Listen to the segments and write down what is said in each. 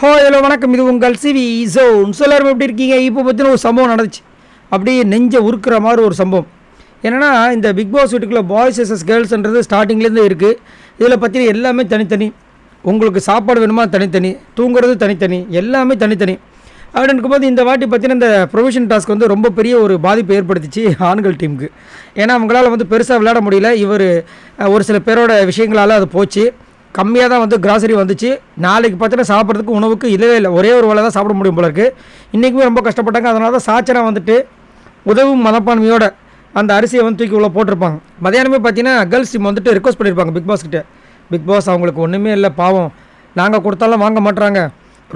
Hello வணக்கம். இது உங்கள் சிவி ஜோன். எல்லாரும் எப்படி இருக்கீங்க? இப்போ பற்றின ஒரு சம்பவம் நடந்துச்சு, அப்படியே நெஞ்சை உருக்குற மாதிரி ஒரு சம்பவம். என்னென்னா, இந்த பிக் பாஸ் வீட்டுக்குள்ளே பாய்ஸ் எஸ்எஸ் கேர்ள்ஸ்ன்றது ஸ்டார்டிங்லேருந்து இருக்குது. இதில் பற்றி எல்லாமே தனித்தனி. உங்களுக்கு சாப்பாடு வேணுமா தனித்தனி, தூங்குறது தனித்தனி, எல்லாமே தனித்தனி. அப்படின்னு இருக்கும்போது இந்த வாட்டி பார்த்தீங்கன்னா இந்த ப்ரொவிஷன் டாஸ்க் வந்து ரொம்ப பெரிய ஒரு பாதிப்பை ஏற்படுத்திச்சு ஆண்கள் டீமுக்கு. ஏன்னா அவங்களால வந்து பெருசாக விளையாட முடியல. ஒரு சில பேரோட விஷயங்களால் அது போச்சு. கம்மியாக தான் வந்து கிராசரி வந்துச்சு. நாளைக்கு பார்த்தீங்கன்னா சாப்பிட்றதுக்கு உணவுக்கு இல்லவே இல்லை. ஒரே ஒரு வேலை தான் சாப்பிட முடியும் போல இருக்குது. இன்றைக்குமே ரொம்ப கஷ்டப்பட்டாங்க. அதனால தான் சாச்சனா வந்துட்டு உதவும் மனப்பான்மையோட அந்த அரிசியை வந்து தூக்கி உள்ள போட்டிருப்பாங்க. மதியானமே பார்த்தீங்கன்னா கேர்ள்ஸ் டீம் வந்துட்டு ரிக்வஸ்ட் பண்ணியிருப்பாங்க பிக் பாஸ் கிட்டே. பிக் பாஸ் அவங்களுக்கு ஒன்றுமே இல்லை, பாவம், நாங்கள் கொடுத்தாலும் வாங்க மாட்டுறாங்க,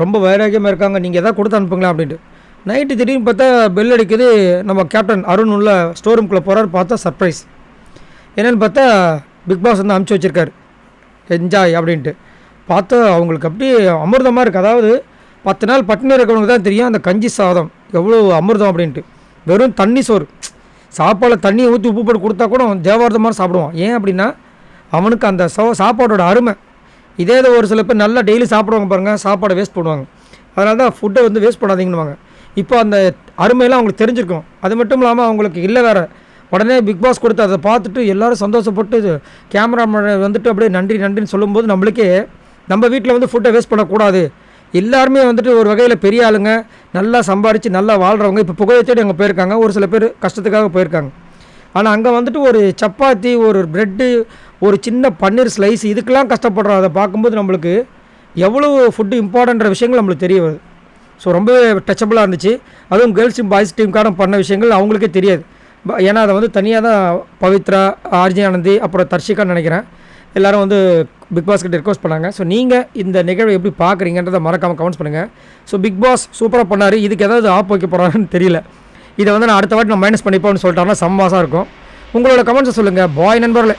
ரொம்ப வைராக்கியமாக இருக்காங்க, நீங்கள் எதாவது கொடுத்து அனுப்புங்களா அப்படின்ட்டு. நைட்டு திடீர்னு பார்த்தா பெல் அடிக்குது. நம்ம கேப்டன் அருண் உள்ள ஸ்டோர் ரூம்குள்ளே போகிறாரு. பார்த்தா சர்ப்ரைஸ். என்னென்னு பார்த்தா பிக் பாஸ் வந்து அனுப்பிச்சி வச்சுருக்காரு, என்ஜாய் அப்படின்ட்டு. பார்த்தா அவங்களுக்கு அப்படியே அமிர்தமாக இருக்குது. அதாவது 10 நாள் பட்டினி இருக்கிறவங்களுக்கு தான் தெரியும் அந்த கஞ்சி சாதம் எவ்வளோ அமிர்தம் அப்படின்ட்டு. வெறும் தண்ணி சோறு, சாப்பாடில் தண்ணியை ஊற்றி உப்பு போட்டு கொடுத்தா கூட தேவார்த்தமாக சாப்பிடுவான். ஏன் அப்படின்னா அவனுக்கு அந்த சாப்பாடோட அருமை. இதே ஒரு சில பேர் நல்லா டெய்லி சாப்பிடுவாங்க பாருங்கள், சாப்பாடை வேஸ்ட் பண்ணுவாங்க. அதனால தான் ஃபுட்டை வந்து வேஸ்ட் பண்ணாதீங்கன்னுவாங்க. இப்போ அந்த அருமையெல்லாம் அவங்களுக்கு தெரிஞ்சிருக்கும். அது மட்டும் இல்லாமல் அவங்களுக்கு இல்லை வேறு. உடனே பிக் பாஸ் கொடுத்து அதை பார்த்துட்டு எல்லோரும் சந்தோஷப்பட்டு கேமராமேன் வந்துட்டு அப்படியே நன்றி நன்றின்னு சொல்லும்போது நம்மளுக்கே நம்ம வீட்டில் வந்து ஃபுட்டை வேஸ்ட் பண்ணக்கூடாது. எல்லாருமே வந்துட்டு ஒரு வகையில் பெரிய ஆளுங்க, நல்லா சம்பாரித்து நல்லா வாழ்கிறவங்க. இப்போ புகையை தேடி அங்கே போயிருக்காங்க. ஒரு சில பேர் கஷ்டத்துக்காக போயிருக்காங்க. ஆனால் அங்கே வந்துட்டு ஒரு சப்பாத்தி, ஒரு ப்ரெட்டு, ஒரு சின்ன பன்னீர் ஸ்லைஸ், இதுக்கெல்லாம் கஷ்டப்படுறோம். அதை பார்க்கும்போது நம்மளுக்கு எவ்வளோ ஃபுட்டு இம்பார்ட்டன்ற விஷயங்கள் நம்மளுக்கு தெரிய வருது. ஸோ ரொம்பவே டச்சபிளாக இருந்துச்சு. அதுவும் கேர்ள்ஸ் டீம் பாய்ஸ் டீமுக்கான பண்ண விஷயங்கள் அவங்களுக்கே தெரியாது. ஏன்னா அதை வந்து தனியாக தான் பவித்ரா, ஆர்ஜி ஆனந்தி, அப்புறம் தர்ஷிகான்னு நினைக்கிறேன், எல்லோரும் வந்து பிக் பாஸ் கிட்ட ரிக்வஸ்ட் பண்ணாங்க. ஸோ நீங்கள் இந்த நிகழ்வை எப்படி பார்க்குறீங்கன்றதை மறக்காமல் கமெண்ட்ஸ் பண்ணுங்கள். ஸோ பிக் பாஸ் சூப்பராக பண்ணார். இதுக்கு ஏதாவது ஆப் வைக்க போகிறாருன்னு தெரியல. இதை வந்து நான் அடுத்த வாட்டி நான் மைனஸ் பண்ணிப்போம்னு சொல்லிட்டாருன்னா சம்மாசாக இருக்கும். உங்களோட கமெண்ட்ஸை சொல்லுங்கள் பாய் நண்பர்களே.